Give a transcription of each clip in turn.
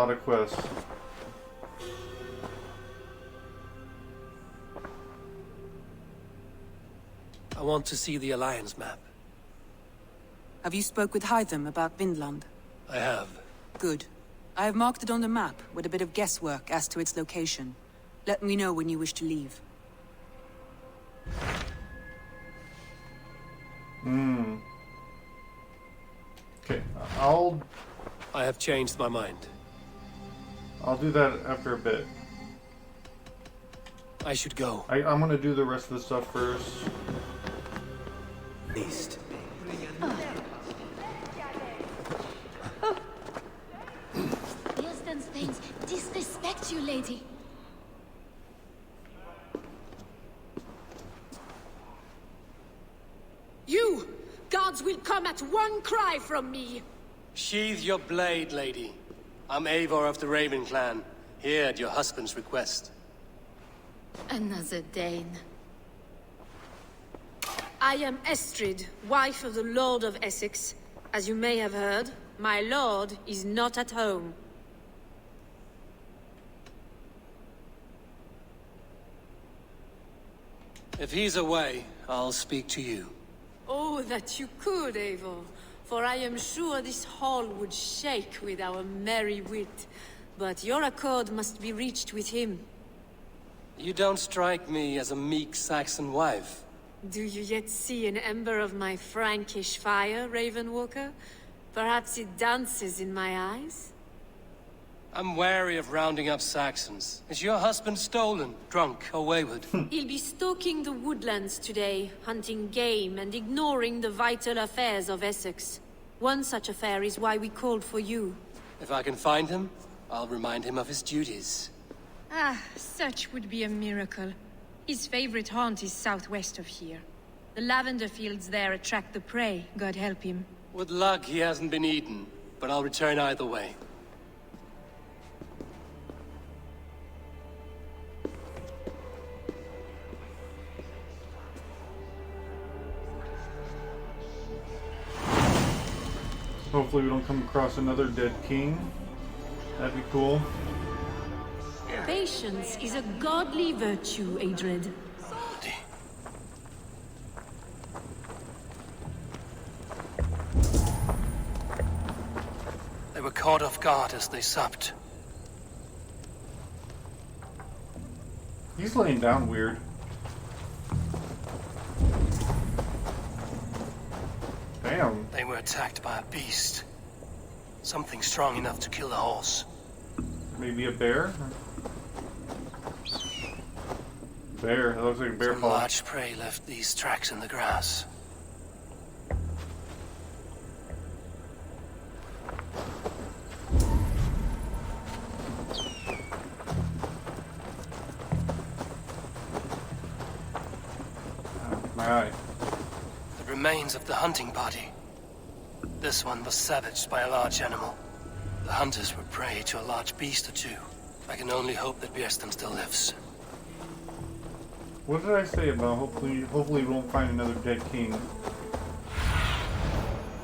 lot of quests. I want to see the Alliance map. Have you spoke with Hytham about Vinland? I have. Good. I have marked it on the map with a bit of guesswork as to its location. Let me know when you wish to leave. Okay, I have changed my mind. I'll do that after a bit. I should go. I'm gonna do the rest of the stuff first. East. Distance things disrespect you, lady. You! Guards will come at one cry from me! Sheathe your blade, lady. I'm Eivor of the Raven clan, here at your husband's request. Another Dane. I am Estrid, wife of the Lord of Essex. As you may have heard, my lord is not at home. If he's away, I'll speak to you. Oh, that you could, Eivor. For I am sure this hall would shake with our merry wit. But your accord must be reached with him. You don't strike me as a meek Saxon wife. Do you yet see an ember of my Frankish fire, Ravenwalker? Perhaps it dances in my eyes? I'm wary of rounding up Saxons. Is your husband stolen, drunk, or wayward? He'll be stalking the woodlands today, hunting game and ignoring the vital affairs of Essex. One such affair is why we called for you. If I can find him, I'll remind him of his duties. Ah, such would be a miracle. His favorite haunt is southwest of here. The lavender fields there attract the prey, God help him. With luck, he hasn't been eaten, but I'll return either way. Hopefully we don't come across another dead king. That'd be cool. Patience is a godly virtue, Adred. They were caught off guard as they supped. He's laying down weird. Damn. They were attacked by a beast. Something strong enough to kill the horse. Maybe a bear? Bear. That looks like a bear Some paw. large prey left these tracks in the grass. My eye. The remains of the hunting party. This one was savaged by a large animal. The hunters were prey to a large beast or two. I can only hope that Björsten still lives. What did I say about hopefully we won't find another dead king?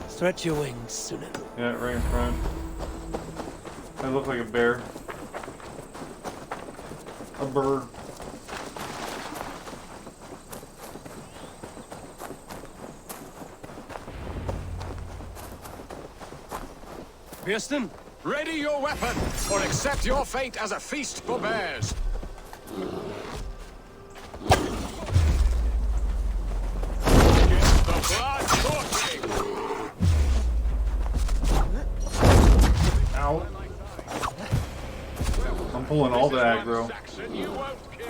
Stretch your wings, Sunan. Yeah, right in front. That looks like a bear. A bird. Björsten? Ready your weapon, or accept your fate as a feast for bears. Get the blood coursing. Ow. I'm pulling all the aggro. Saxon, you won't kill.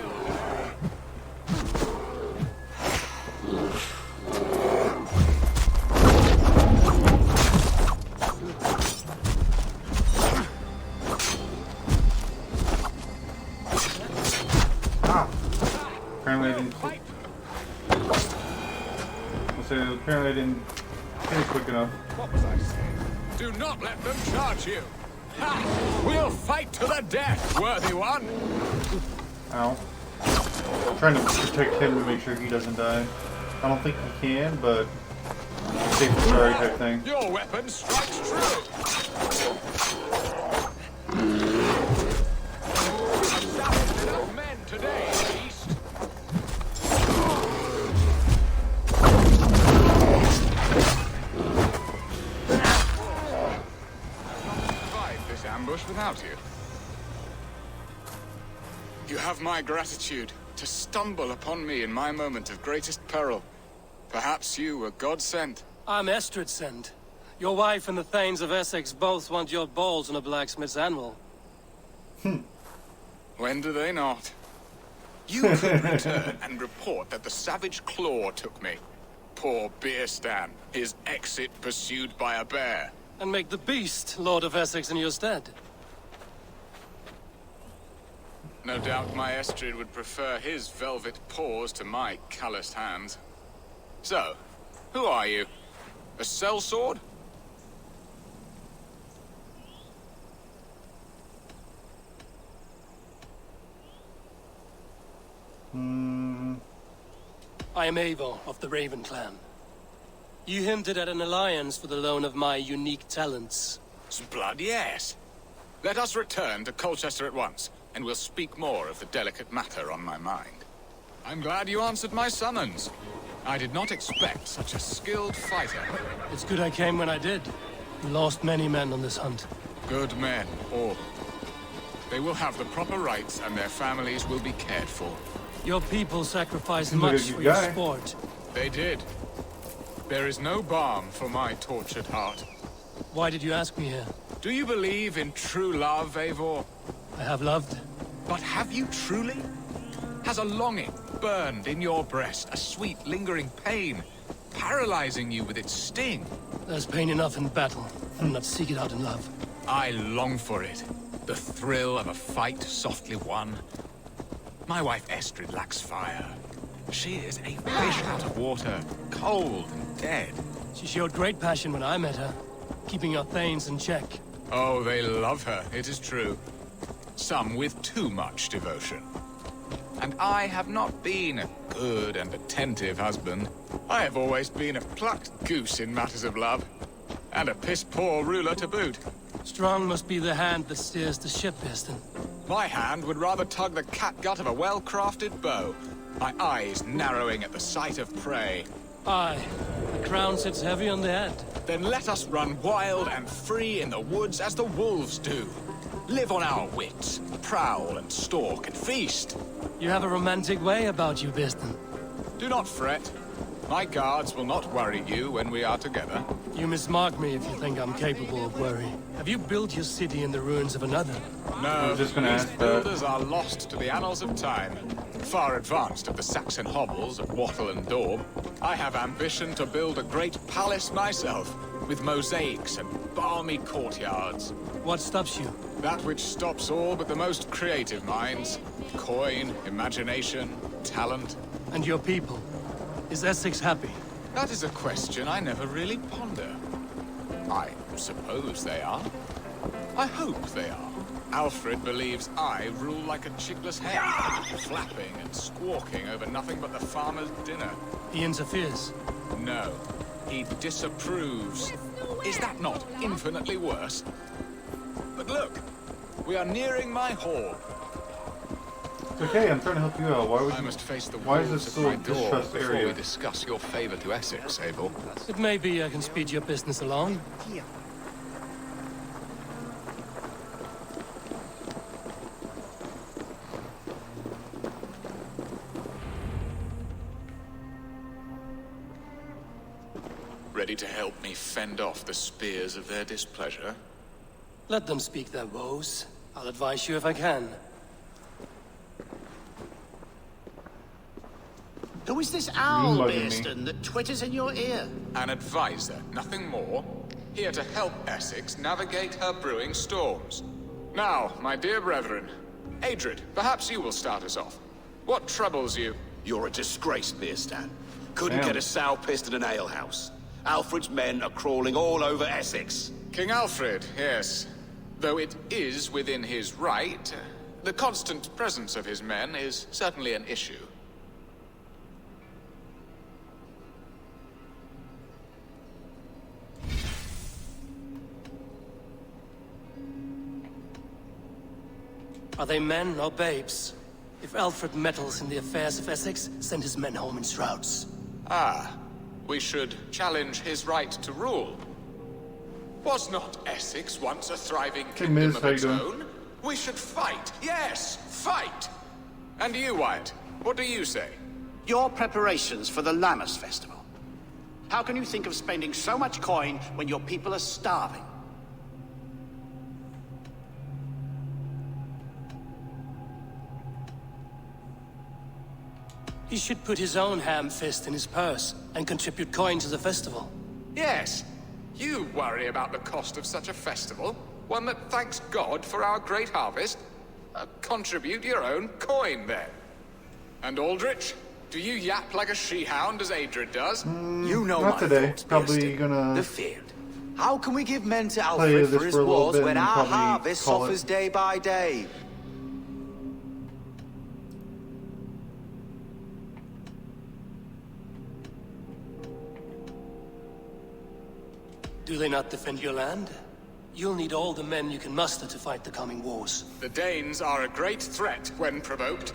Apparently I didn't hit it quick enough. What was I saying? Do not let them charge you. Ha! We'll fight to the death, worthy one. Ow. I'm trying to protect him to make sure he doesn't die. I don't think he can, but safe and sorry type thing. Your weapon strikes true. Savaged enough men today, beast. Survive this ambush without you. You have my gratitude to stumble upon me in my moment of greatest peril. Perhaps you were God sent. I'm Estrid sent. Your wife and the Thanes of Essex both want your balls on a blacksmith's anvil. When do they not? You could return and report that the savage claw took me. Poor Beerstan, his exit pursued by a bear. And make the beast Lord of Essex in your stead. No doubt my Estrid would prefer his velvet paws to my calloused hands. So, who are you? A sellsword? I am Eivor of the Raven clan. You hinted at an alliance for the loan of my unique talents. Blood, yes. Let us return to Colchester at once, and we'll speak more of the delicate matter on my mind. I'm glad you answered my summons. I did not expect such a skilled fighter. It's good I came when I did. We lost many men on this hunt. Good men, all. They will have the proper rights, and their families will be cared for. Your people sacrificed Look at much you for your guy. sport. They did. There is no balm for my tortured heart. Why did you ask me here? Do you believe in true love, Eivor? I have loved. But have you truly? Has a longing burned in your breast, a sweet, lingering pain, paralyzing you with its sting? There's pain enough in battle. Do not seek it out in love. I long for it. The thrill of a fight softly won. My wife Estrid lacks fire. She is a fish out of water, cold and dead. She showed great passion when I met her, keeping your Thanes in check. Oh, they love her, it is true. Some with too much devotion. And I have not been a good and attentive husband. I have always been a plucked goose in matters of love. And a piss-poor ruler to boot. Strong must be the hand that steers the ship, Piston. My hand would rather tug the catgut of a well-crafted bow. My eyes narrowing at the sight of prey. Aye, the crown sits heavy on the head. Then let us run wild and free in the woods as the wolves do. Live on our wits, prowl and stalk and feast. You have a romantic way about you, Piston. Do not fret. My guards will not worry you when we are together. You mismark me if you think I'm capable of worry. Have you built your city in the ruins of another? No, was just gonna these ask that. builders are lost to the annals of time. Far advanced of the Saxon hovels of Wattle and Daub. I have ambition to build a great palace myself, with mosaics and balmy courtyards. What stops you? That which stops all but the most creative minds. Coin, imagination, talent. And your people? Is Essex happy? That is a question I never really ponder. I suppose they are. I hope they are. Alfred believes I rule like a chickless hen, flapping and squawking over nothing but the farmer's dinner. He interferes. No, he disapproves. Is that not infinitely worse? But look, we are nearing my hall. It's okay, I'm trying to help you out. Why would I you... must face the Why is wolves this at so my door distrust before area? we discuss your favor to Essex, Abel. It may be I can speed your business along. Ready to help me fend off the spears of their displeasure? Let them speak their woes. I'll advise you if I can. Who is this owl, mugging me. Bearston, that twitters in your ear? An advisor, nothing more. Here to help Essex navigate her brewing storms. Now, my dear brethren, Adrid, perhaps you will start us off. What troubles you? You're a disgrace, Beerstan. Couldn't Damn. get a sow pissed in an alehouse. Alfred's men are crawling all over Essex. King Alfred, yes. Though it is within his right, the constant presence of his men is certainly an issue. Are they men or babes? If Alfred meddles in the affairs of Essex, send his men home in shrouds. Ah, we should challenge his right to rule. Was not Essex once a thriving kingdom Miz, of how you its doing? own? We should fight, yes, fight! And you, Wyatt, what do you say? Your preparations for the Lammas Festival. How can you think of spending so much coin when your people are starving? He should put his own ham fist in his purse and contribute coin to the festival. Yes, you worry about the cost of such a festival, one that thanks God for our great harvest. Contribute your own coin, then. And Aldrich, do you yap like a she-hound as Adrid does? You know Not my today. thoughts, Probably Bearston. gonna The field. How can we give men to play Alfred this for his for a little wars bit when and our probably harvest call it. suffers day by day? Do they not defend your land? You'll need all the men you can muster to fight the coming wars. The Danes are a great threat when provoked.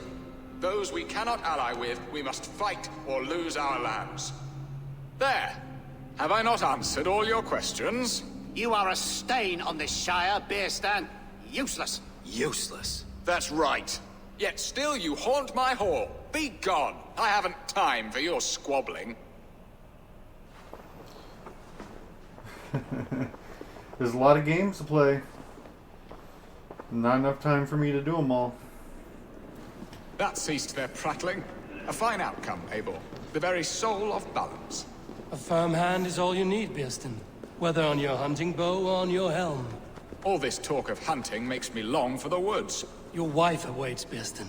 Those we cannot ally with, we must fight or lose our lands. There. Have I not answered all your questions? You are a stain on this Shire, Bearstan. Useless. Useless. That's right. Yet still you haunt my hall. Be gone. I haven't time for your squabbling. There's a lot of games to play. Not enough time for me to do them all. That ceased their prattling. A fine outcome, Abel. The very soul of balance. A firm hand is all you need, Bearston. Whether on your hunting bow or on your helm. All this talk of hunting makes me long for the woods. Your wife awaits, Bearston.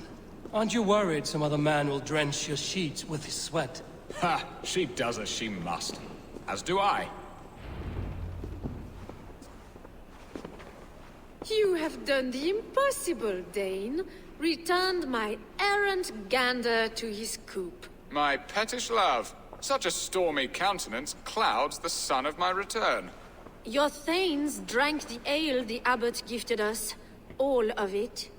Aren't you worried some other man will drench your sheets with his sweat? Ha! She does as she must. As do I. You have done the impossible, Dane. Returned my errant gander to his coop. My pettish love. Such a stormy countenance clouds the sun of my return. Your thanes drank the ale the abbot gifted us. All of it.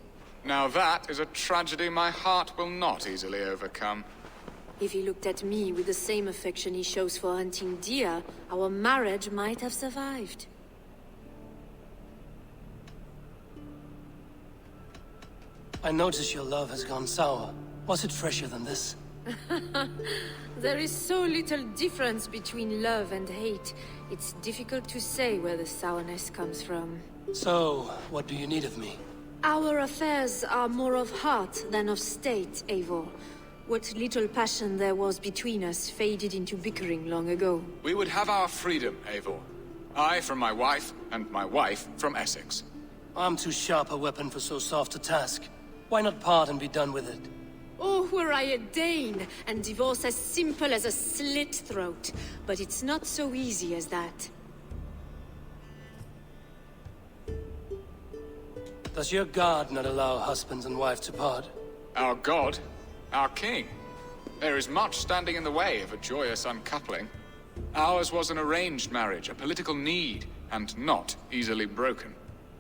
Now that is a tragedy my heart will not easily overcome. If he looked at me with the same affection he shows for hunting deer, our marriage might have survived. I notice your love has gone sour. Was it fresher than this? There is so little difference between love and hate. It's difficult to say where the sourness comes from. So, what do you need of me? Our affairs are more of heart than of state, Eivor. What little passion there was between us faded into bickering long ago. We would have our freedom, Eivor. I from my wife, and my wife from Essex. I'm too sharp a weapon for so soft a task. Why not part and be done with it? Oh, were I a Dane, and divorce as simple as a slit throat. But it's not so easy as that. Does your god not allow husbands and wife to part? Our god, our king. There is much standing in the way of a joyous uncoupling. Ours was an arranged marriage, a political need, and not easily broken.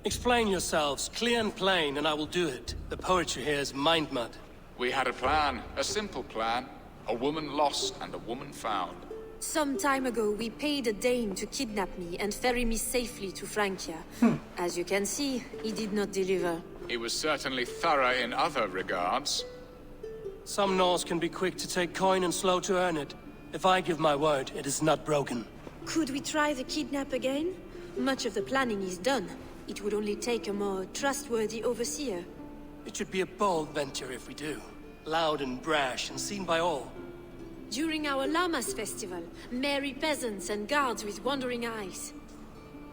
Explain yourselves, clear and plain, and I will do it. The poetry here is mind mud. We had a plan, a simple plan. A woman lost and a woman found. Some time ago, we paid a Dane to kidnap me and ferry me safely to Francia. As you can see, he did not deliver. He was certainly thorough in other regards. Some Norse can be quick to take coin and slow to earn it. If I give my word, it is not broken. Could we try the kidnap again? Much of the planning is done. It would only take a more trustworthy overseer. It should be a bold venture if we do. Loud and brash and seen by all. During our Lammas festival, merry peasants and guards with wandering eyes.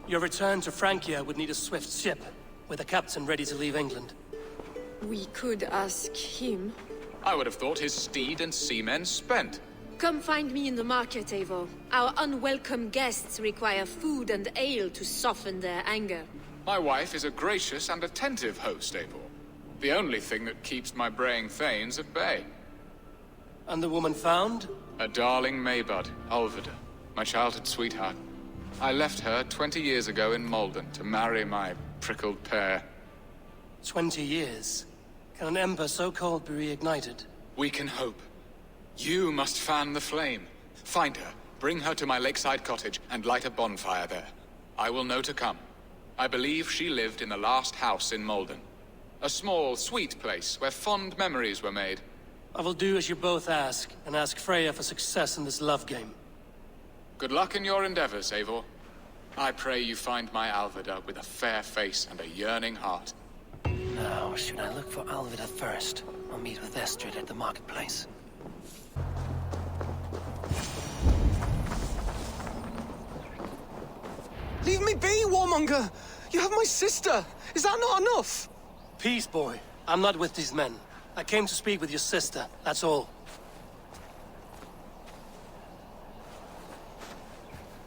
Your return to Francia would need a swift ship, with a captain ready to leave England. We could ask him. I would have thought his steed and seamen spent. Come find me in the market, Eivor. Our unwelcome guests require food and ale to soften their anger. My wife is a gracious and attentive host, Abel. The only thing that keeps my braying thanes at bay. And the woman found? A darling Maybud, Ulvida, my childhood sweetheart. I left her 20 years ago in Malden to marry my prickled pear. 20 years. Can an ember so cold be reignited? We can hope. You must fan the flame. Find her, bring her to my lakeside cottage, and light a bonfire there. I will know to come. I believe she lived in the last house in Malden. A small, sweet place where fond memories were made. I will do as you both ask, and ask Freya for success in this love game. Good luck in your endeavors, Eivor. I pray you find my Alvida with a fair face and a yearning heart. Now, should I look for Alvida first, or meet with Estrid at the marketplace? Leave me be, warmonger! You have my sister! Is that not enough? Peace, boy. I'm not with these men. I came to speak with your sister, that's all.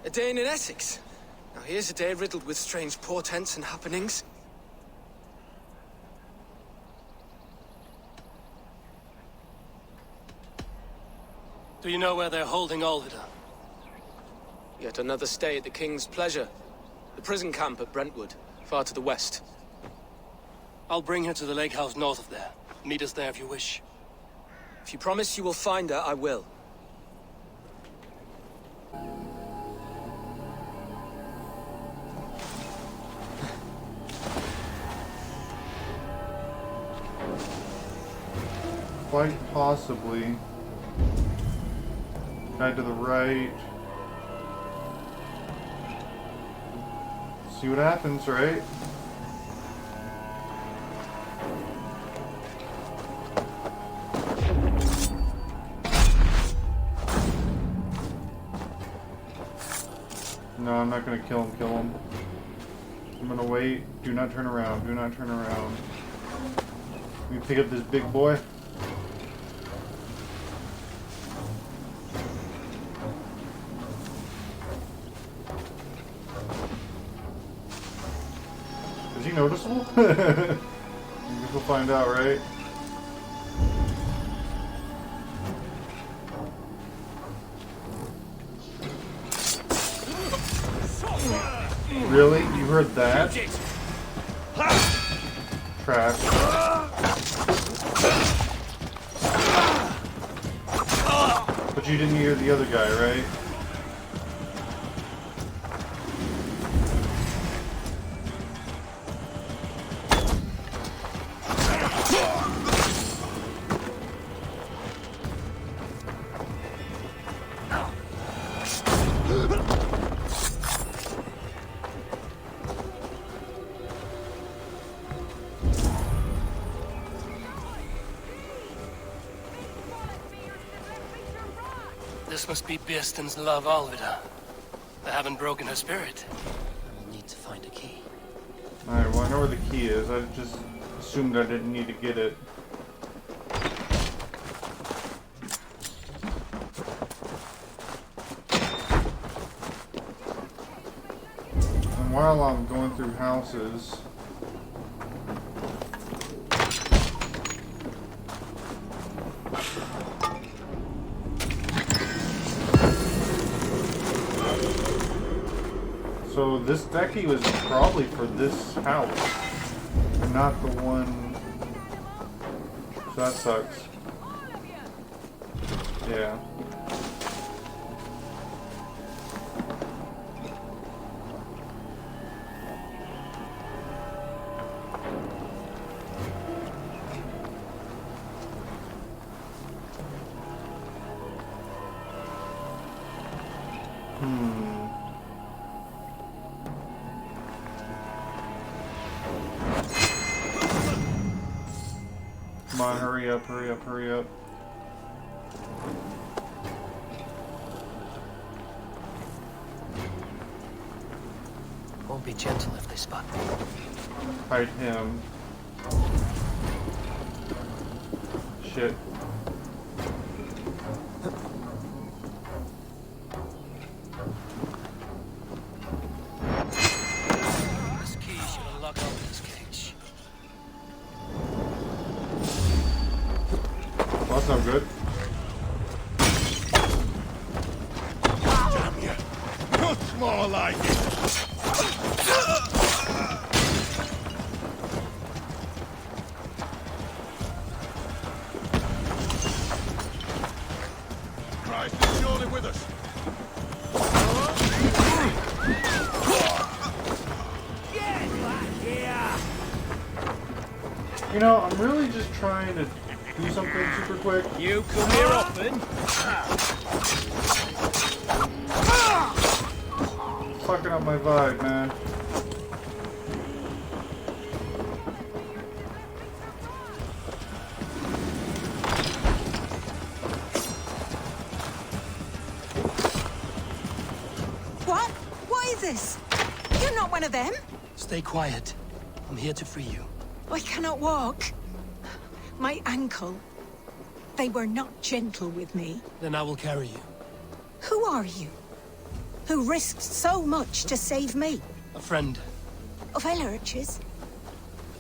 A day in Essex. Now here's a day riddled with strange portents and happenings. Do you know where they're holding Alvida? Yet another stay at the King's pleasure. The prison camp at Brentwood, far to the west. I'll bring her to the lake house north of there. Meet us there if you wish. If you promise you will find her, I will. Quite possibly. Guy to the right. See what happens, right? No, I'm not gonna kill him. I'm gonna wait. Do not turn around. Do not turn around. Let me pick up this big boy. Is he noticeable? I guess we'll find out, right? Really? You heard that? Trash. But you didn't hear the other guy, right? This must be Birsten's love, Alvida. They haven't broken her spirit. We need to find a key. Alright, well I know where the key is. I just assumed I didn't need to get it. And while I'm going through houses... So this decky was probably for this house, and not the one. So that sucks. Yeah. Come on, hurry up, hurry up, hurry up. Won't be gentle if they spot me. Hide him. Shit. This key should unlock Alvida's cage. Well, that's not good. Damn you! Much more like it! Christ is surely with us. You know, I'm really just trying to do something super quick. You come here often? Fucking up my vibe, man. What? What is this? You're not one of them? Stay quiet. I'm here to free you. I cannot walk. My ankle. They were not gentle with me. Then I will carry you. Who are you? Who risked so much to save me? A friend. Of Elrich's?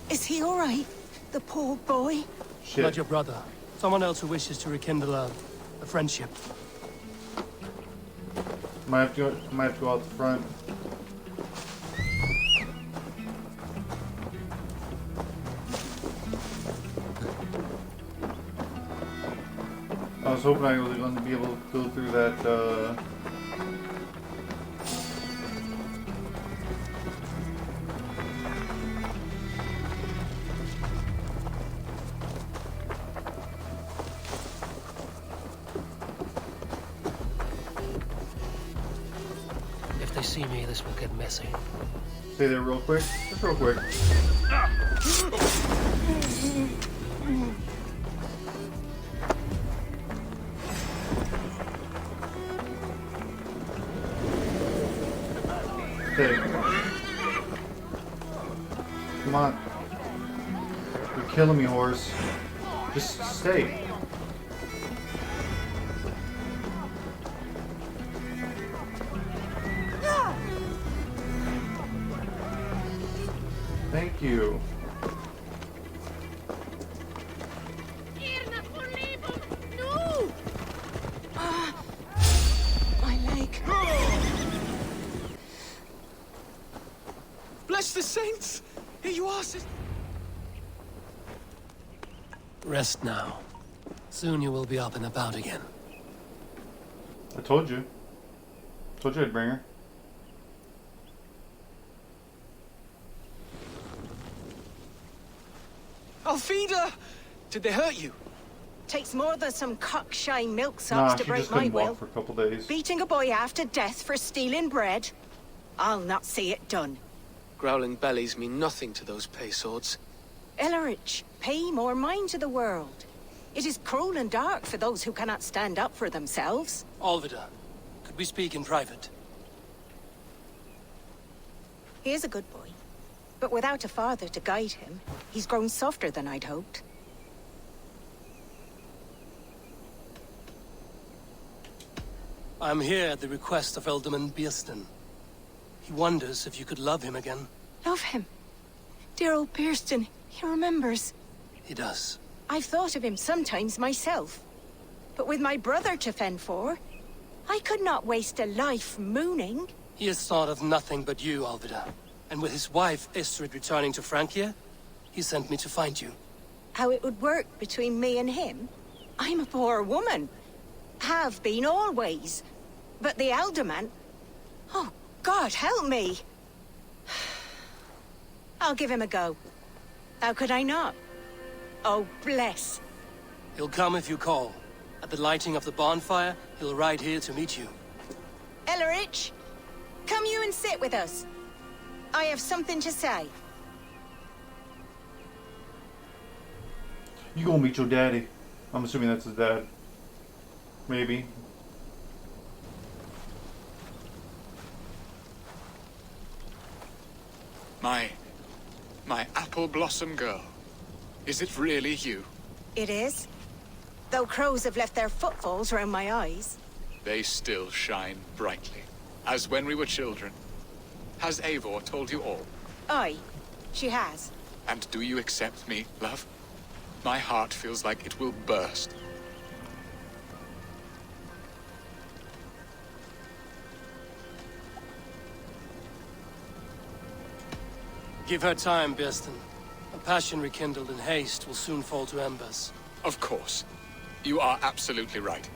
Is he all right? The poor boy? Shit. Not your brother. Someone else who wishes to rekindle a friendship. Might have to go out the front. I was hoping I was going to be able to go through that, If they see me, this will get messy. Stay there real quick. Just real quick. Stay. Come on. You're killing me, horse. Just stay. Thank you. No! My leg. Bless the saints! Here you are, sister. Rest now. Soon you will be up and about again. I told you. Told you I'd bring her. Alfida! Did they hurt you? Takes more than some cockshy Nah, milksops to she break just my couldn't will. walk for a couple days. Beating a boy half to death for stealing bread? I'll not see it done. Growling bellies mean nothing to those pay swords. Elrich, pay more mind to the world. It is cruel and dark for those who cannot stand up for themselves. Alvida, could we speak in private? He is a good boy, but without a father to guide him, he's grown softer than I'd hoped. I'm here at the request of Alderman Biersten. He wonders if you could love him again. Love him. Dear old Biersten, he remembers. He does. I've thought of him sometimes myself. But with my brother to fend for, I could not waste a life mooning. He has thought of nothing but you, Alvida. And with his wife, Istrid, returning to Francia, he sent me to find you. How it would work between me and him? I'm a poor woman. Have been always. But the alderman... Oh, God, help me! I'll give him a go. How could I not? Oh, bless. He'll come if you call. At the lighting of the bonfire, he'll ride here to meet you. Elrich, come you and sit with us. I have something to say. You gonna meet your daddy. I'm assuming that's his dad. Maybe. My apple blossom girl. Is it really you? It is. Though crows have left their footfalls round my eyes. They still shine brightly, as when we were children. Has Eivor told you all? Aye, she has. And do you accept me, love? My heart feels like it will burst. Give her time, Biersten. A passion rekindled in haste will soon fall to embers. Of course. You are absolutely right.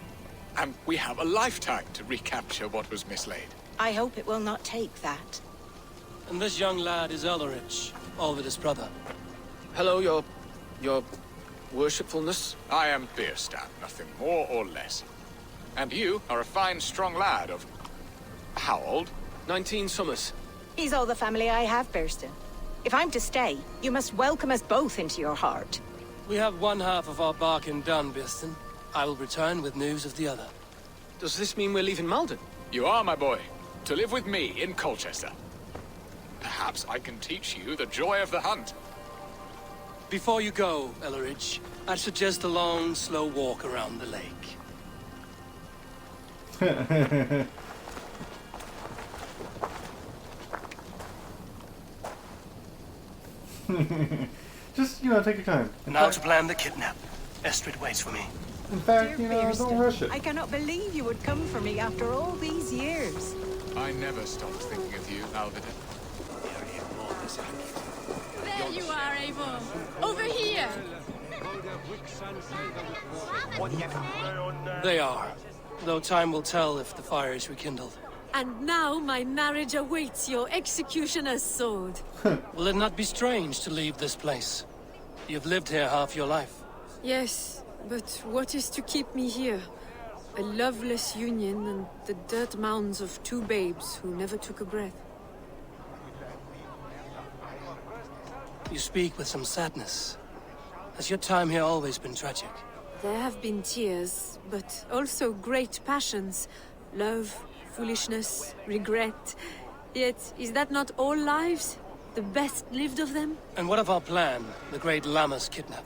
And we have a lifetime to recapture what was mislaid. I hope it will not take that. And this young lad is Elrich, Olvid's brother. Hello, your worshipfulness. I am Bierstadt, nothing more or less. And you are a fine, strong lad of... how old? 19 summers. He's all the family I have, Burston. If I'm to stay, you must welcome us both into your heart. We have one half of our bargain done, Birston. I will return with news of the other. Does this mean we're leaving Malden? You are, my boy, to live with me in Colchester. Perhaps I can teach you the joy of the hunt. Before you go, Elrich, I'd suggest a long, slow walk around the lake. Just, take your time. Now to plan the kidnap. Estrid waits for me. In fact, Dear don't rush it. I cannot believe you would come for me after all these years. I never stopped thinking of you, Alvida. There you are, Eivor. Over here. They are. Though time will tell if the fire is rekindled. And now my marriage awaits your executioner's sword. Will it not be strange to leave this place? You've lived here half your life. Yes, but what is to keep me here? A loveless union and the dirt mounds of two babes who never took a breath. You speak with some sadness. Has your time here always been tragic? There have been tears, but also great passions. Love, foolishness, regret. Yet, is that not all lives? The best lived of them? And what of our plan, the great Lammas kidnap?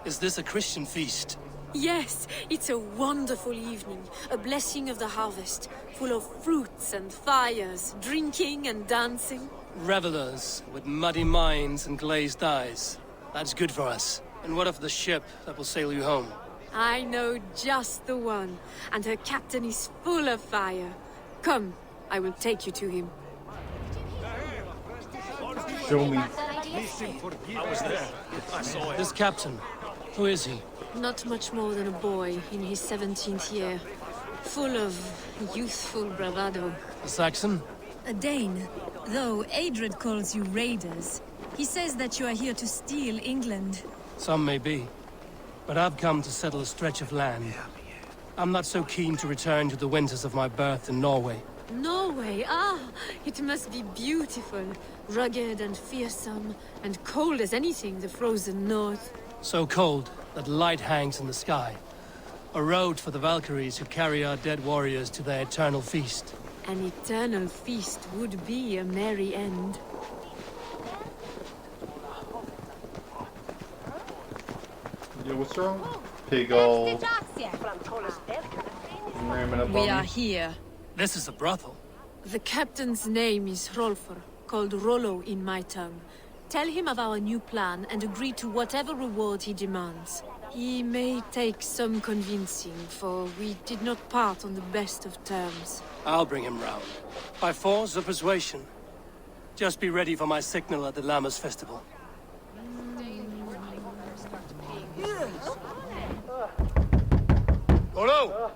Is this a Christian feast? Yes, it's a wonderful evening. A blessing of the harvest, full of fruits and fires, drinking and dancing. Revelers with muddy minds and glazed eyes. That's good for us. And what of the ship that will sail you home? I know just the one, and her captain is full of fire. Come, I will take you to him. Show me. This captain, who is he? Not much more than a boy in his 17th year. Full of youthful bravado. A Saxon? A Dane. Though Adred calls you raiders. He says that you are here to steal England. Some may be. But I've come to settle a stretch of land. I'm not so keen to return to the winters of my birth in Norway. Norway, it must be beautiful. Rugged and fearsome, and cold as anything the frozen north. So cold that light hangs in the sky. A road for the Valkyries who carry our dead warriors to their eternal feast. An eternal feast would be a merry end. Yeah, what's wrong? Pig all ramming up We on are me. here. This is a brothel. The captain's name is Hrolfr, called Rollo in my tongue. Tell him of our new plan and agree to whatever reward he demands. He may take some convincing, for we did not part on the best of terms. I'll bring him round. By force or persuasion. Just be ready for my signal at the Lammas festival. Rollo!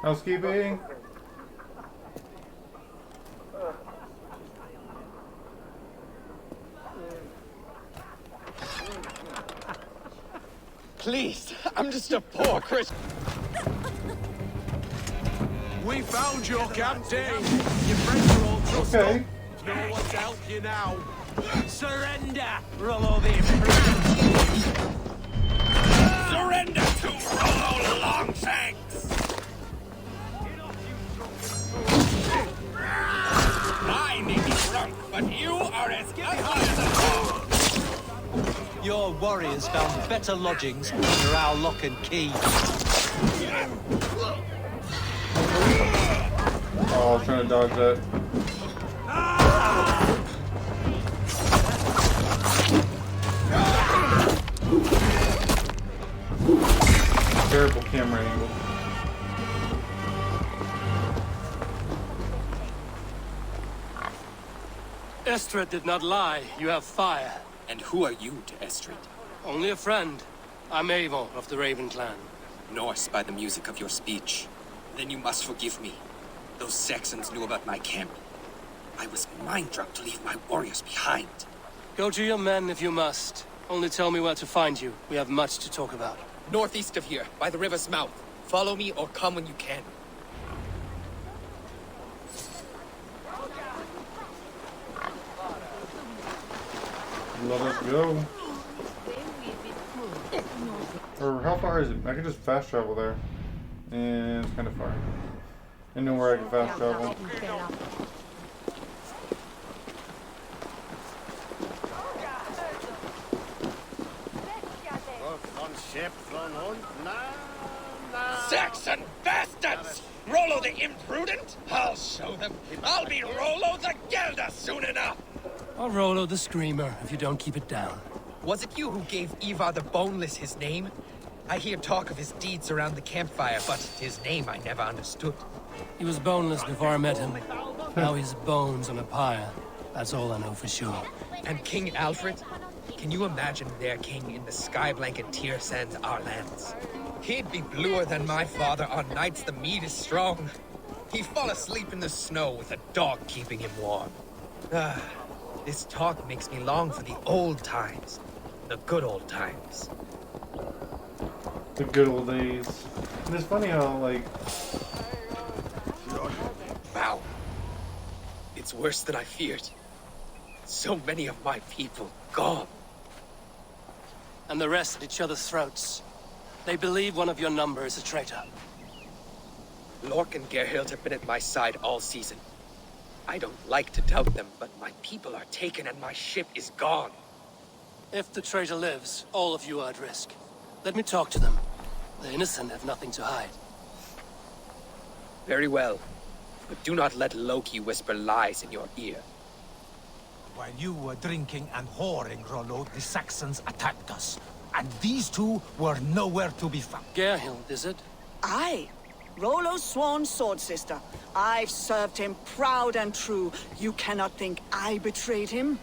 Housekeeping. Please, I'm just a poor Chris. We found your captain. Your friends are all trussed Okay. up. No one to help you now. Surrender, Rollo the Surrender to Rollo Longshanks! I may be drunk, but you are as high as a Your warriors found better lodgings under our lock and key. Oh, I was trying to dodge that. Terrible camera angle. Estrid did not lie. You have fire. And who are you to Estrid? Only a friend. I'm Eivor of the Raven clan. Norse by the music of your speech. Then you must forgive me. Those Saxons knew about my camp. I was mind-drugged to leave my warriors behind. Go to your men if you must. Only tell me where to find you. We have much to talk about. Northeast of here, by the river's mouth. Follow me or come when you can. Let us go. Or how far is it? I can just fast travel there. And it's kind of far. I know where I can fast travel. Saxon bastards! Rollo the imprudent? I'll show them. I'll be Rollo the Gelder soon enough! Or Rollo the Screamer, if you don't keep it down. Was it you who gave Ivar the Boneless his name? I hear talk of his deeds around the campfire, but his name I never understood. He was boneless before I met him. Now he's bones on a pyre. That's all I know for sure. And King Alfred? Can you imagine their king in the sky blanket tier sands our lands? He'd be bluer than my father on nights the mead is strong. He'd fall asleep in the snow with a dog keeping him warm. This talk makes me long for the old times. The good old times. The good old days. And it's funny how, like... Wow. It's worse than I feared. So many of my people gone. And the rest at each other's throats. They believe one of your number is a traitor. Lork and Gerhild have been at my side all season. I don't like to doubt them, but my people are taken and my ship is gone. If the traitor lives, all of you are at risk. Let me talk to them. The innocent have nothing to hide. Very well. But do not let Loki whisper lies in your ear. While you were drinking and whoring, Rollo, the Saxons attacked us. And these two were nowhere to be found. Gerhild, is it? Aye. Rollo's sworn sword sister. I've served him proud and true. You cannot think I betrayed him?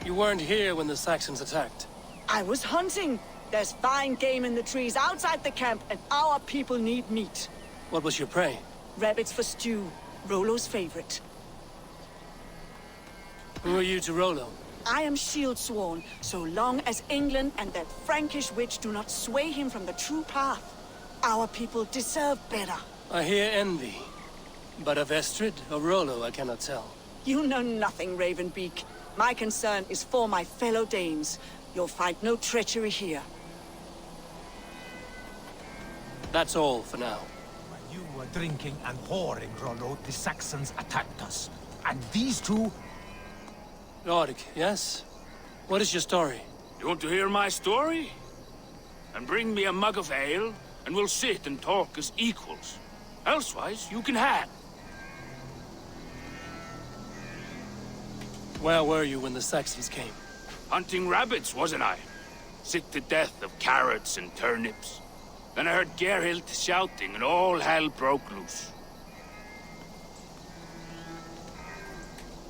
You weren't here when the Saxons attacked. I was hunting. There's fine game in the trees outside the camp, and our people need meat. What was your prey? Rabbits for stew. Rollo's favorite. Who are you to Rollo? I am shield sworn, so long as England and that Frankish witch do not sway him from the true path. Our people deserve better. I hear envy. But of Estrid or Rollo, I cannot tell. You know nothing, Ravenbeak. My concern is for my fellow Danes. You'll find no treachery here. That's all for now. While you were drinking and whoring, Rollo, the Saxons attacked us. And these two... Rorik, yes? What is your story? You want to hear my story? And bring me a mug of ale, and we'll sit and talk as equals. Elsewise, you can hang. Where were you when the Saxons came? Hunting rabbits, wasn't I? Sick to death of carrots and turnips. Then I heard Gerhild shouting, and all hell broke loose.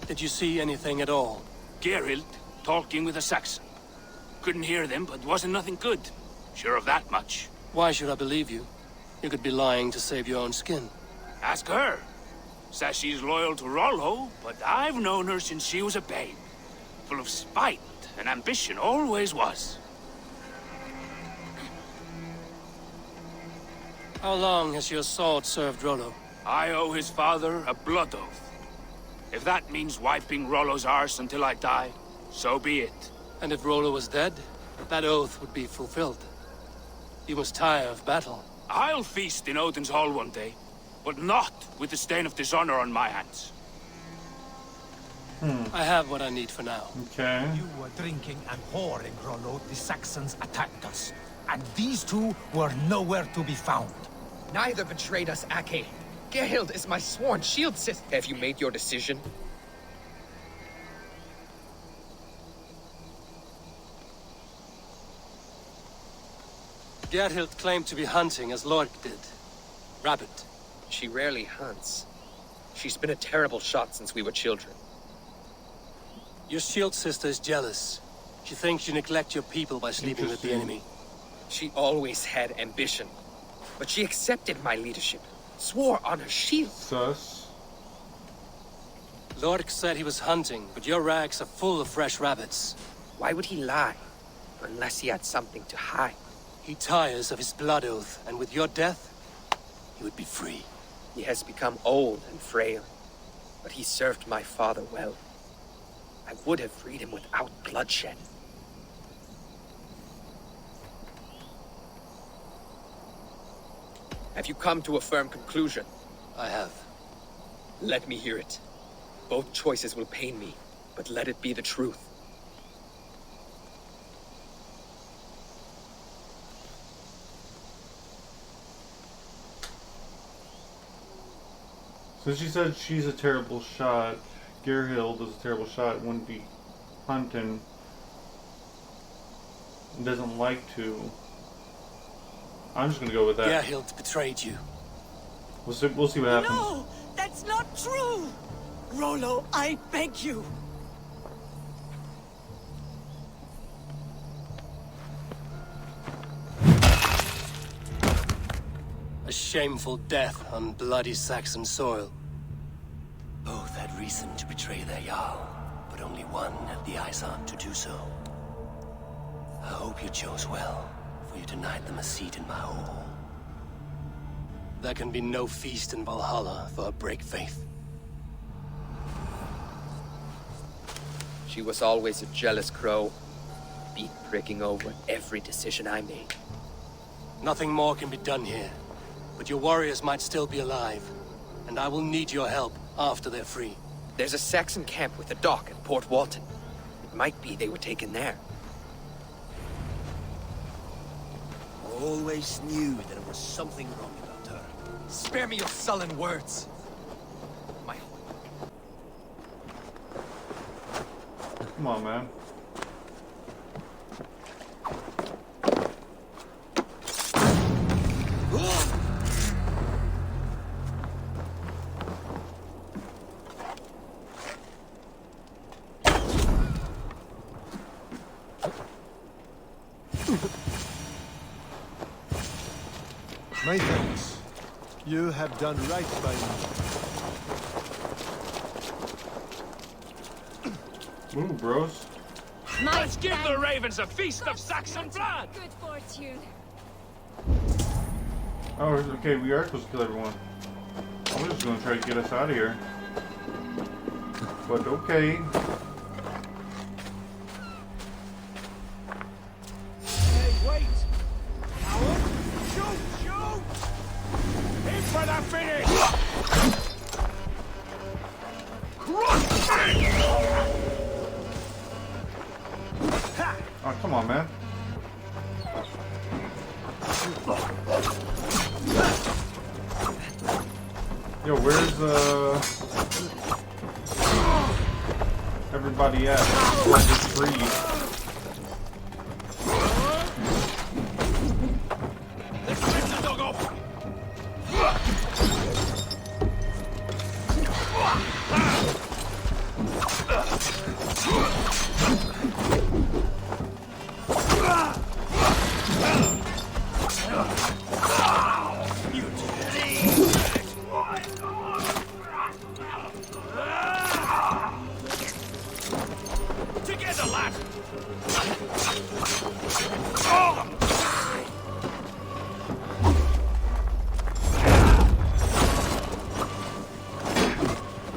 Did you see anything at all? Gerhild talking with a Saxon. Couldn't hear them, but wasn't nothing good. Sure of that much. Why should I believe you? You could be lying to save your own skin. Ask her. Says she's loyal to Rollo, but I've known her since she was a babe. Full of spite and ambition, always was. How long has your sword served Rollo? I owe his father a blood oath. If that means wiping Rollo's arse until I die, so be it. And if Rollo was dead, that oath would be fulfilled. You must tire of battle. I'll feast in Odin's hall one day, but not with the stain of dishonor on my hands. I have what I need for now. Okay. You were drinking and whoring, Rollo, the Saxons attacked us. And these two were nowhere to be found. Neither betrayed us, Ake. Gerhild is my sworn shield sister. Have you made your decision? Gerhild claimed to be hunting as Lork did. Rabbit. She rarely hunts. She's been a terrible shot since we were children. Your shield sister is jealous. She thinks you neglect your people by sleeping with the enemy. She always had ambition, but she accepted my leadership, swore on her shield. Sus. Lork said he was hunting, but your rags are full of fresh rabbits. Why would he lie? Unless he had something to hide. He tires of his blood oath, and with your death, he would be free. He has become old and frail, but he served my father well. I would have freed him without bloodshed. Have you come to a firm conclusion? I have. Let me hear it. Both choices will pain me, but let it be the truth. So she said she's a terrible shot. Gerhild is a terrible shot, wouldn't be hunting. Doesn't like to. I'm just gonna go with that. Gerhild betrayed you. We'll see what happens. No, that's not true. Rollo, I beg you. A shameful death on bloody Saxon soil. Both had reason to betray their Jarl, but only one had the eyesight to do so. I hope you chose well, for you denied them a seat in my hall. There can be no feast in Valhalla for a break faith. She was always a jealous crow, beat pricking over every decision I made. Nothing more can be done here, but your warriors might still be alive, and I will need your help after they're free. There's a Saxon camp with a dock at Port Walton. It might be they were taken there. I always knew that there was something wrong about her. Spare me your sullen words. My... Come on, man. My thanks. You have done right by me. Move, bros. Let's give the ravens a feast of Saxon blood! Good fortune. Oh, okay, we are supposed to kill everyone. I'm just gonna try to get us out of here. But okay. Hey, wait! Coward! Shoot! Shoot! In for the finish! Oh, come on, man. Yo, where's everybody at? It's free. Together, lad!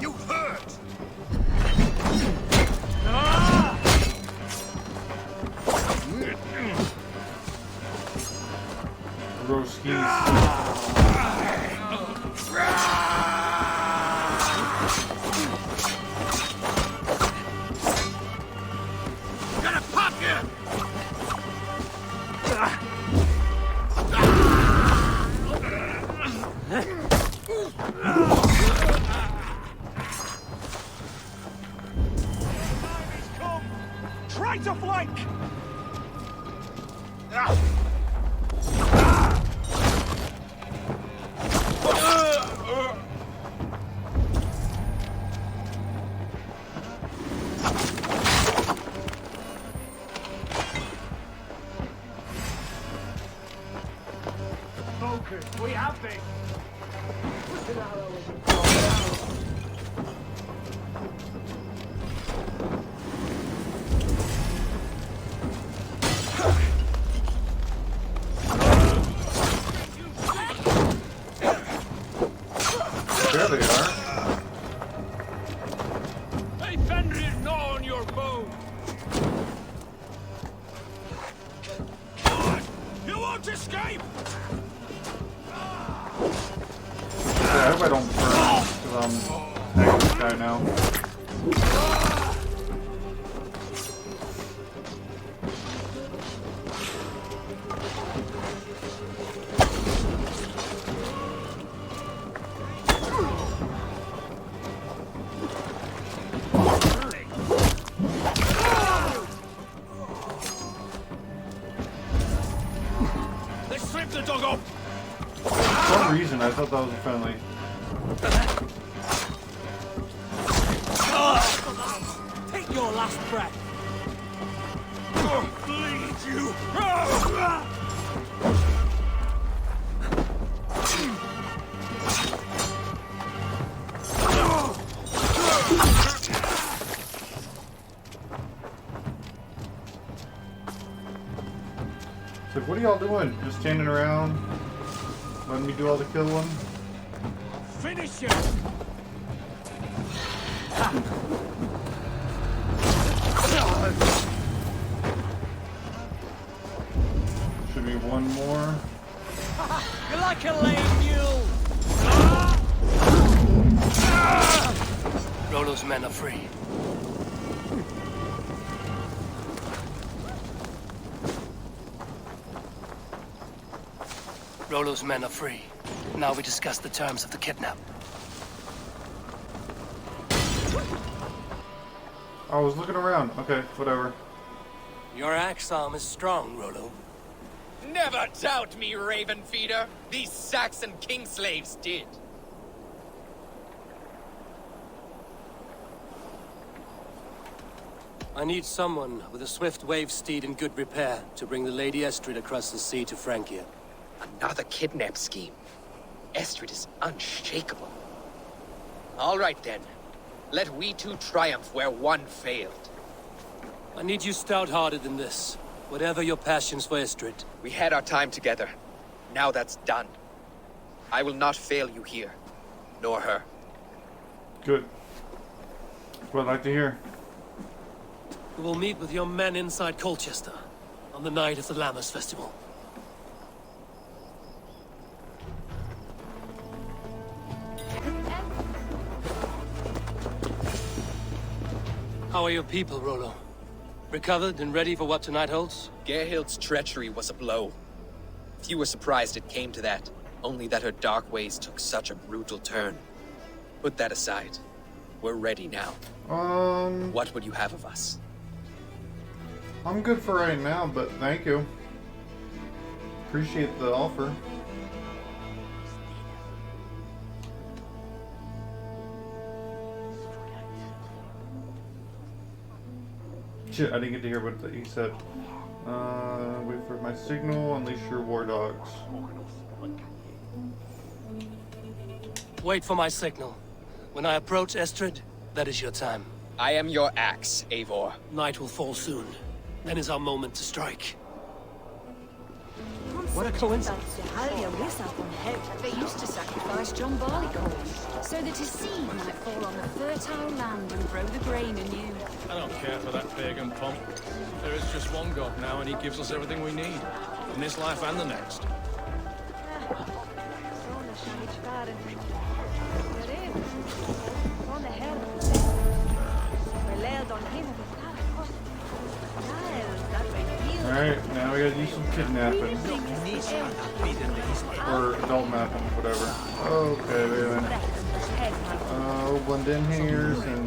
You hurt! Gonna pop you! Try to flank! We have been. There they are. Hey, Fenrir, gnaw on your bone. You won't escape. Yeah, I hope I don't burn because I'm tagging this guy now. Let's strip the dog up. For some reason, I thought that was a friendly. Take your last breath. Bleed you. It's like, what are y'all doing? Just standing around, letting me do all the killing? Finish him. Should be one more. You're like a lame mule. Rollo's men are free. Rollo's men are free. Now we discuss the terms of the kidnap. I was looking around. Okay, whatever. Your axe arm is strong, Rollo. Never doubt me, Raven Feeder. These Saxon king slaves did. I need someone with a swift wave steed in good repair to bring the Lady Estrid across the sea to Francia. Another kidnap scheme. Estrid is unshakable. All right then. Let we two triumph where one failed. I need you stout-hearted in this, whatever your passions for Estrid. We had our time together. Now that's done. I will not fail you here, nor her. Good. That's what I'd like to hear. We will meet with your men inside Colchester on the night of the Lammas Festival. How are your people, Rollo? Recovered and ready for what tonight holds? Gerhild's treachery was a blow. Few were surprised it came to that, only that her dark ways took such a brutal turn. Put that aside. We're ready now. What would you have of us? I'm good for right now, but thank you. Appreciate the offer. Shit, I didn't get to hear what he said. Wait for my signal, unleash your war dogs. Wait for my signal. When I approach Estrid, that is your time. I am your axe, Eivor. Night will fall soon. Then is our moment to strike. What a coincidence. They used to sacrifice John Barleycorn, so that his seed might fall on the fertile land and grow the grain anew. I don't care for that pagan pomp. There is just one God now, and he gives us everything we need. In this life and the next. Alright, now we gotta do some kidnapping. Or adult mapping, whatever. Okay, wait a minute. Blend in here and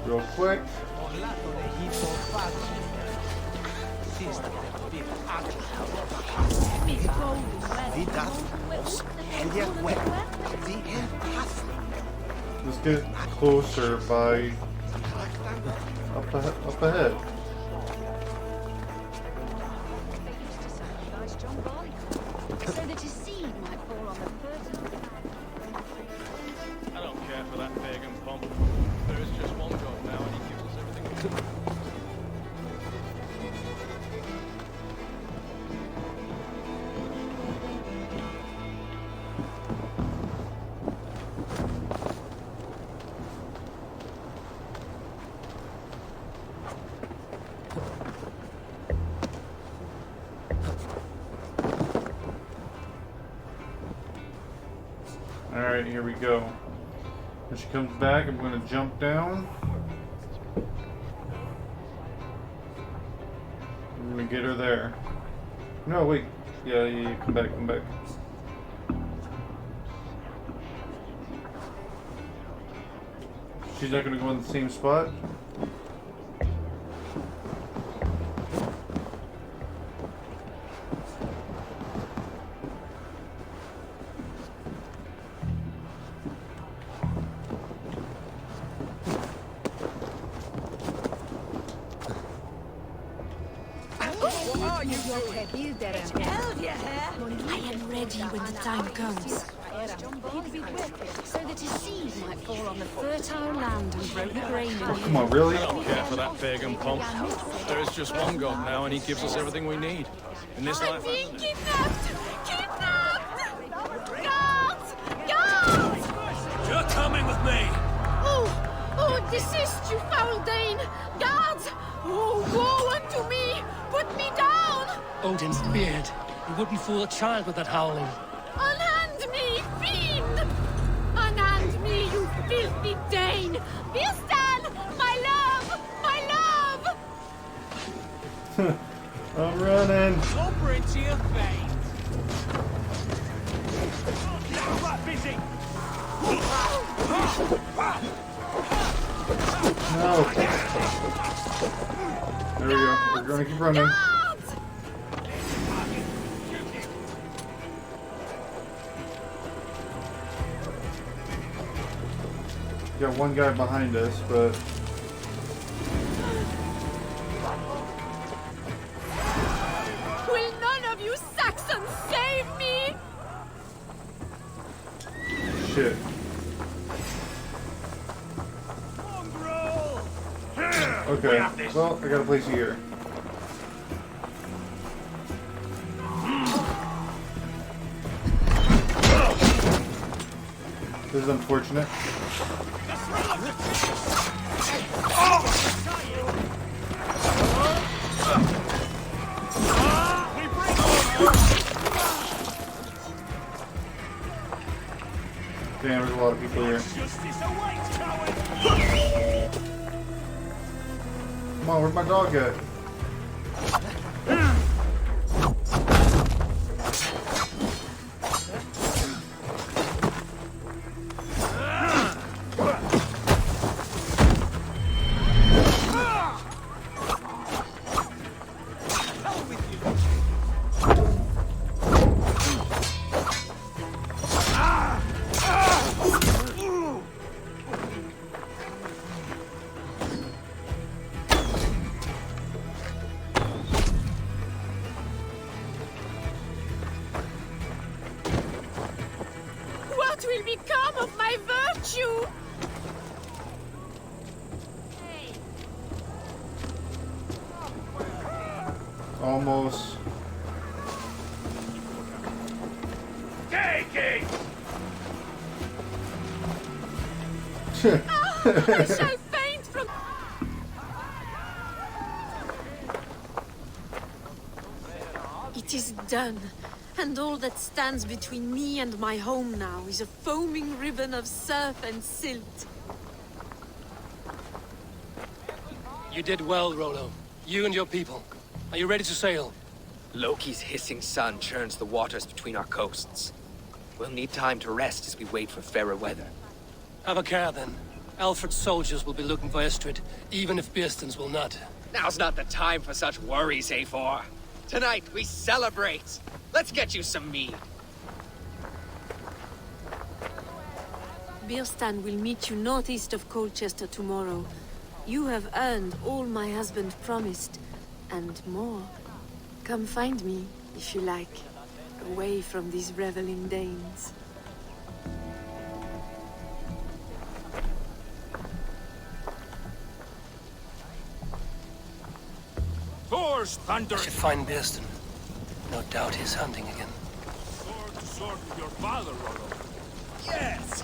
real quick. Let's get closer by up ahead. Alright, here we go. When she comes back, I'm going to jump down. I'm going to get her there. No, wait. Yeah, come back, come back. She's not going to go in the same spot? I am ready when the time comes. So that his seed might fall on the fertile land and grow the grain in Come on, really? I don't care for that pagan pomp. There is just one god now, and he gives us everything we need. In this life, Being kidnapped! Kidnapped! Guards! Guards! You're coming with me! Oh, desist, you foul Dane! Guards! Oh, woe unto me! Put me down! Odin's beard. You wouldn't fool a child with that howling. Unhand me, fiend! Unhand me, you filthy Dane! Birsten! My love! My love! I'm running. Over into your face! Right, busy! No. There we go. We're going to keep running. Guards! Got one guy behind us, but Will none of you Saxons save me? shit. Okay, well, I gotta place you here. This is unfortunate. Damn, there's a lot of people here. Come on, where's my dog at? What will become of my virtue? Almost. I shall faint from... It is done, and all that stands between me and my home now is a foaming ribbon of surf and silt. You did well, Rollo. You and your people. Are you ready to sail? Loki's hissing sun churns the waters between our coasts. We'll need time to rest as we wait for fairer weather. Have a care, then. Alfred's soldiers will be looking for Estrid, even if Birsten's will not. Now's not the time for such worries, A4. Tonight, we celebrate. Let's get you some mead. Birstan will meet you northeast of Colchester tomorrow. You have earned all my husband promised, and more. Come find me, if you like, away from these reveling Danes. Thor's thunder! I should find Birsten. No doubt he's hunting again. Sword to sword with your father, Rollo. Yes!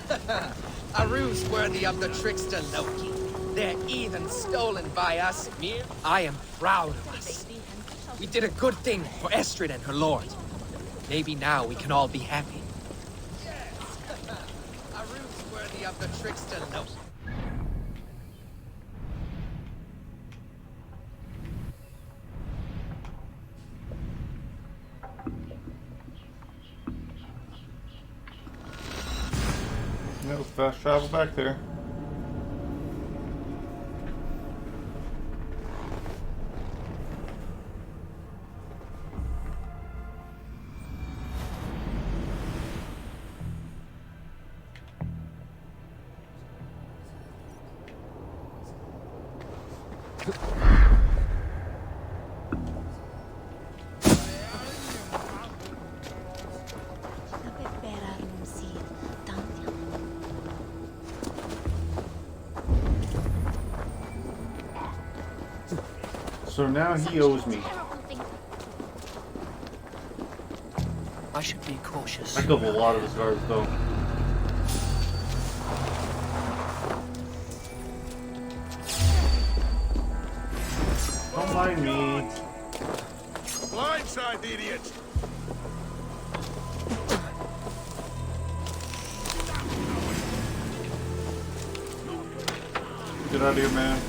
A ruse worthy of the trickster Loki. They're even stolen by us, Mir. I am proud of us. We did a good thing for Estrid and her lord. Maybe now we can all be happy. worthy of the trickster note. That was fast travel back there. So now he owes me. I should be cautious. I killed a lot of his guards though. Don't mind me. Blindside, the idiot! Get out of here, man.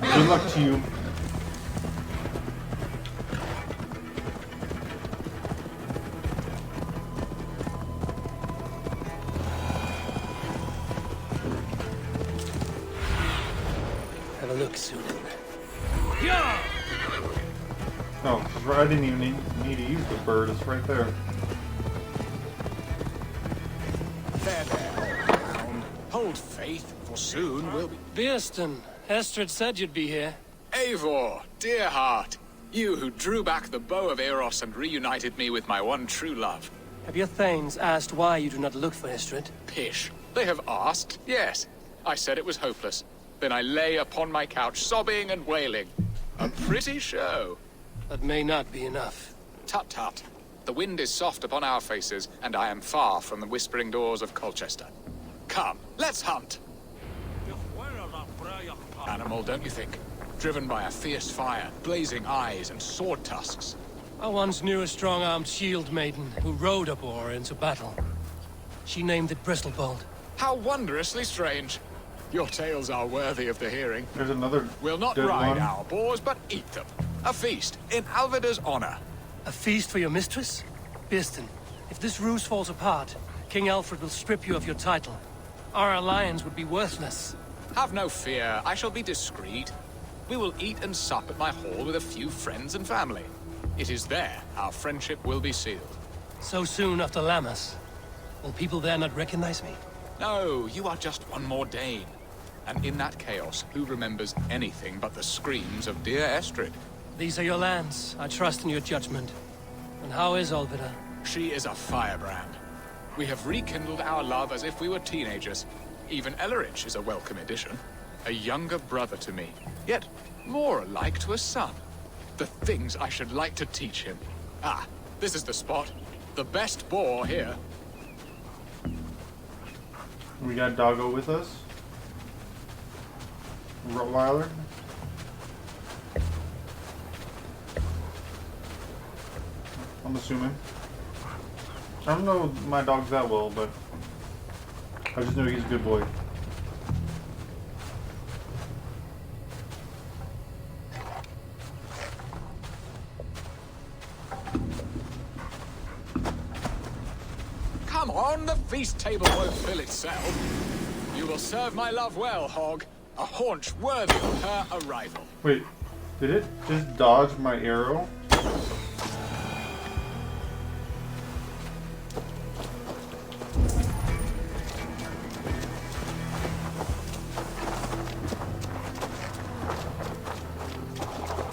Good luck to you. Have a look, Sunan. Oh, I didn't even need to use the bird. It's right there. There, hold faith, for soon we'll be... Beerston, Estrid said you'd be here. Eivor, dear heart, you who drew back the bow of Eros and reunited me with my one true love. Have your thanes asked why you do not look for Estrid? Pish. They have asked, yes. I said it was hopeless. Then I lay upon my couch, sobbing and wailing. A pretty show. That may not be enough. Tut tut. The wind is soft upon our faces, and I am far from the whispering doors of Colchester. Come, let's hunt. Animal, don't you think? Driven by a fierce fire, blazing eyes and sword tusks. I once knew a strong-armed shield maiden who rode a boar into battle. She named it Bristolbolt. How wondrously strange. Your tales are worthy of the hearing. There's another. We'll not dead ride one. our boars, but eat them. A feast in Alvida's honor. A feast for your mistress? Beerston, if this ruse falls apart, King Alfred will strip you of your title. Our alliance would be worthless. Have no fear, I shall be discreet. We will eat and sup at my hall with a few friends and family. It is there our friendship will be sealed. So soon after Lammas, will people there not recognize me? No, you are just one more Dane. And in that chaos, who remembers anything but the screams of dear Estrid? These are your lands. I trust in your judgment. And how is Olvida? She is a firebrand. We have rekindled our love as if we were teenagers. Even Ellerich is a welcome addition. A younger brother to me, yet more alike to a son. The things I should like to teach him. Ah, this is the spot. The best boar here. We got Doggo with us. Rottweiler. I'm assuming. I don't know my dogs that well, but I just know he's a good boy. Come on, the feast table won't fill itself. You will serve my love well, Hog. A haunch worthy of her arrival. Wait, did it just dodge my arrow?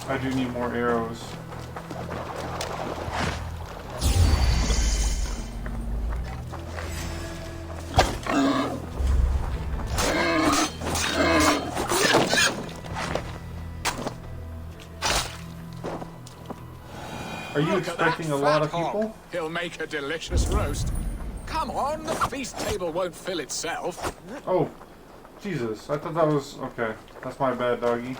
I do need more arrows. Are you expecting a lot of people? He'll make a delicious roast. Come on, the feast table won't fill itself. Oh, Jesus. I thought that was... Okay. That's my bad, doggy.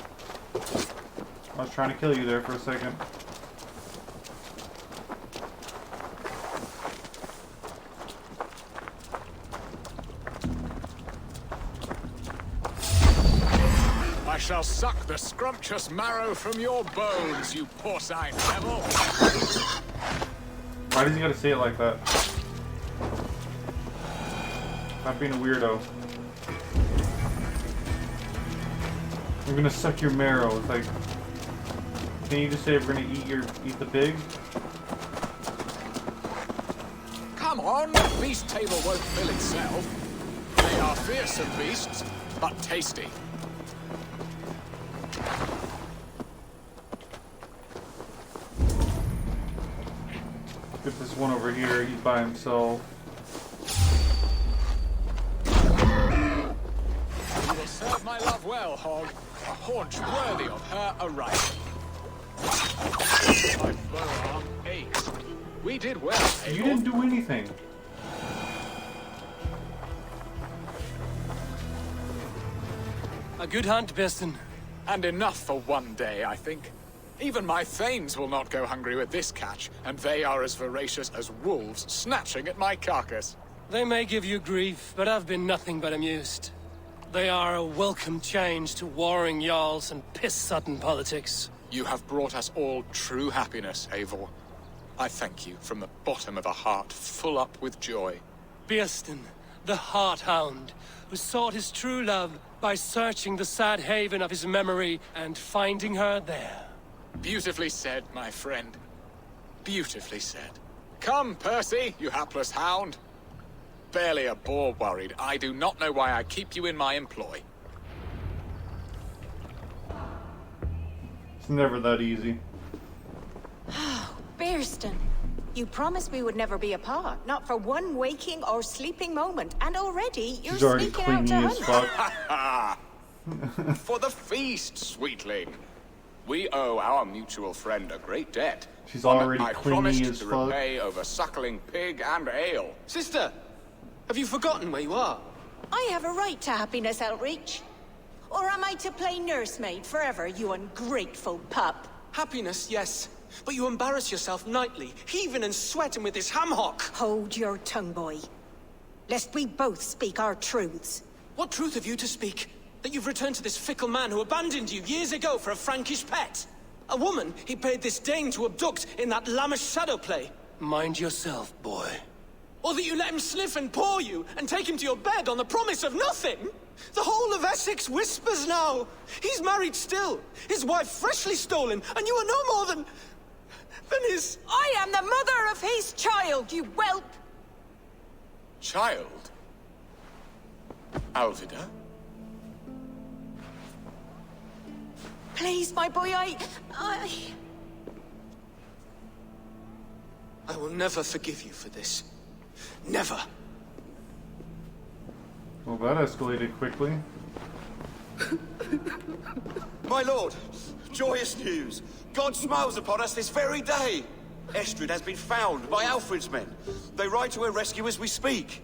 I was trying to kill you there for a second. I shall suck the scrumptious marrow from your bones, you porcine devil. Why does he gotta say it like that? Stop being a weirdo. I'm gonna suck your marrow. It's like, can you just say we're gonna eat the pig? Come on, the feast table won't fill itself. They are fearsome beasts, but tasty. Get this one over here. He's by himself. You will serve my love well, Hog. A haunch worthy of her arrival. My forearm aches. We did well, You didn't do anything. A good hunt, Beston. And enough for one day, I think. Even my thanes will not go hungry with this catch, and they are as voracious as wolves snatching at my carcass. They may give you grief, but I've been nothing but amused. They are a welcome change to warring jarls and piss-sudden politics. You have brought us all true happiness, Eivor. I thank you from the bottom of a heart full up with joy. Beston, the Heart Hound, who sought his true love by searching the sad haven of his memory and finding her there. Beautifully said, my friend. Beautifully said. Come, Percy, you hapless hound. Barely a boar worried. I do not know why I keep you in my employ. It's never that easy. Bearston, you promised we would never be apart, not for one waking or sleeping moment, and already you're She's already sneaking out clingy to as hunt. fuck. For the feast, sweetling. We owe our mutual friend a great debt. She's already I clingy promised as to fuck. repay over suckling pig and ale. Sister, have you forgotten where you are? I have a right to happiness, Outreach. Or am I to play nursemaid forever, you ungrateful pup? Happiness, yes. But you embarrass yourself nightly, heaving and sweating with this ham hock. Hold your tongue, boy. Lest we both speak our truths. What truth have you to speak? That you've returned to this fickle man who abandoned you years ago for a Frankish pet? A woman he paid this Dane to abduct in that lammish shadow play? Mind yourself, boy. Or that you let him sniff and paw you, and take him to your bed on the promise of nothing? The whole of Essex whispers now. He's married still, his wife freshly stolen, and you are no more than his... I am the mother of his child, you whelp! Child? Alvida? Please, my boy, I will never forgive you for this. Never. Well, that escalated quickly. My lord, joyous news. God smiles upon us this very day. Estrid has been found by Alfred's men. They ride to her rescue as we speak.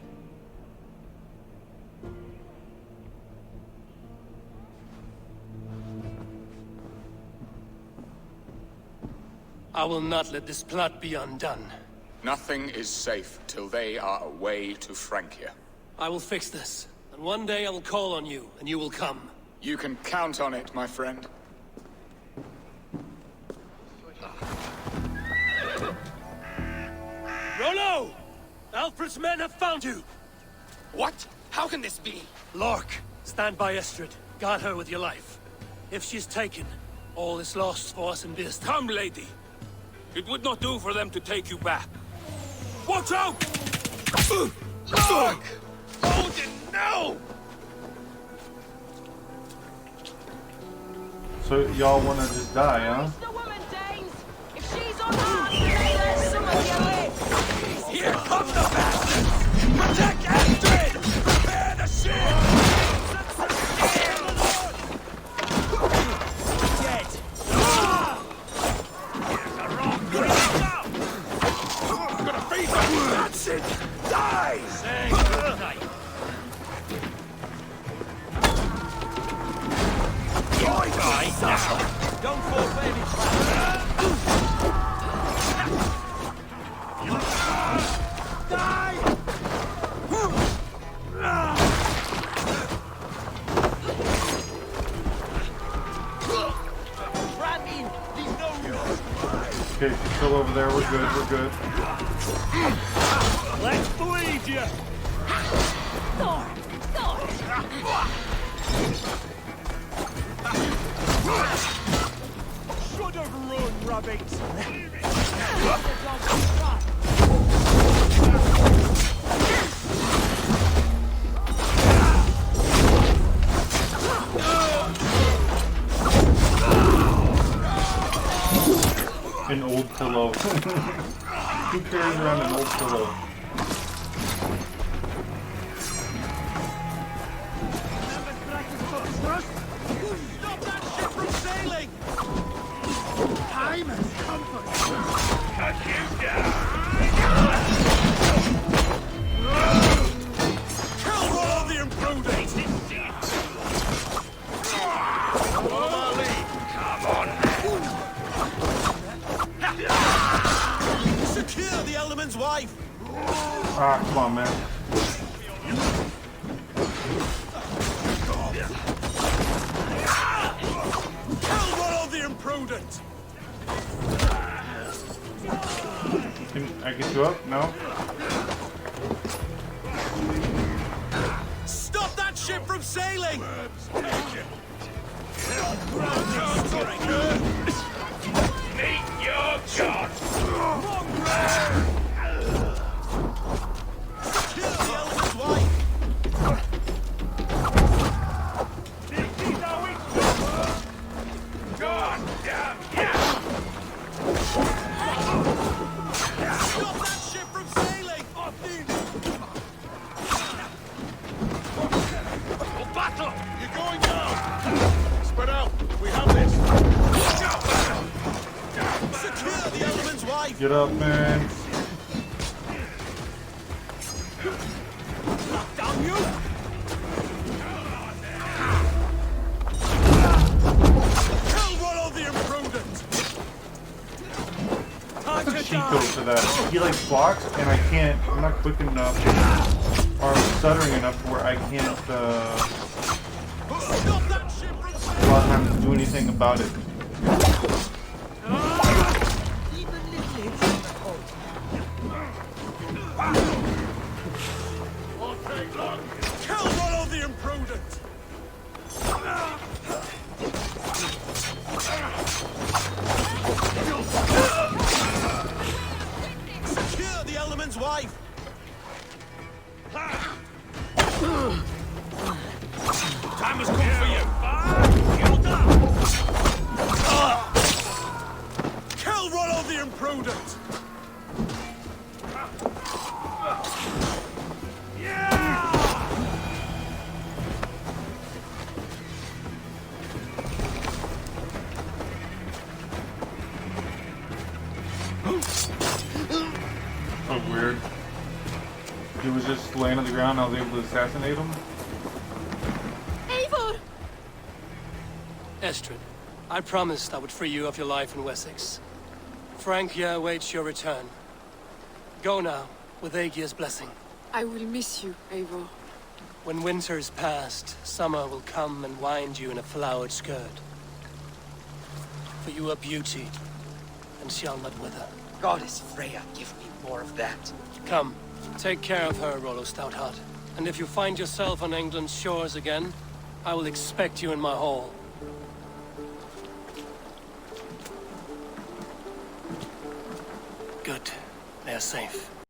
I will not let this plot be undone. Nothing is safe till they are away to Francia. I will fix this, and one day I will call on you, and you will come. You can count on it, my friend. Rollo! Alfred's men have found you! What? How can this be? Lork, stand by Estrid. Guard her with your life. If she's taken, all is lost for us in Beast. Come, lady. It would not do for them to take you back. Watch out! Lork! Odin, no! So y'all want to just die, huh? the woman, Danes! If she's unharmed, then there's some of your lips! Here come the bastards! Protect Astrid! Prepare the ship! Dead! Here's the wrong place now! I'm gonna freeze them! That's it! Die! still over there. We're good. We're good. Let's bleed you! Should have run, rabbit! An old pillow. Who carries around an old pillow? Stop that ship from sailing! Time has come for cut you down! Kill all the imprudent! Come on! Secure the Element's wife! Ah, come on, man. Kill all the imprudent! Can I get you up? No? Stop that ship from sailing! Meet your god! Secure the Element's wife! This is how it's done! God damn yeah! Stop that ship from sailing! Battle! You're going down! Spread out! We have this! Secure the Element's wife! Get up, man. Damn you! Kill Rollo the imprudent! That's a cheat code for that. He like blocks and I can't, I'm not quick enough or I'm stuttering enough to where I can't a lot of times do anything about it. Kill Rollo the imprudent! Secure the Element's wife! Time has come for you! Kill Rollo the imprudent! So weird. He was just laying on the ground, I was able to assassinate him. Eivor! Estrid, I promised I would free you of your life in Wessex. Francia awaits your return. Go now, with Aegir's blessing. I will miss you, Eivor. When winter is past, summer will come and wind you in a flowered skirt. For you are beauty, and shall not wither. Goddess Freya, give me more of that. Come, take care of her, Rollo Stoutheart. And if you find yourself on England's shores again, I will expect you in my hall. Good. They're safe.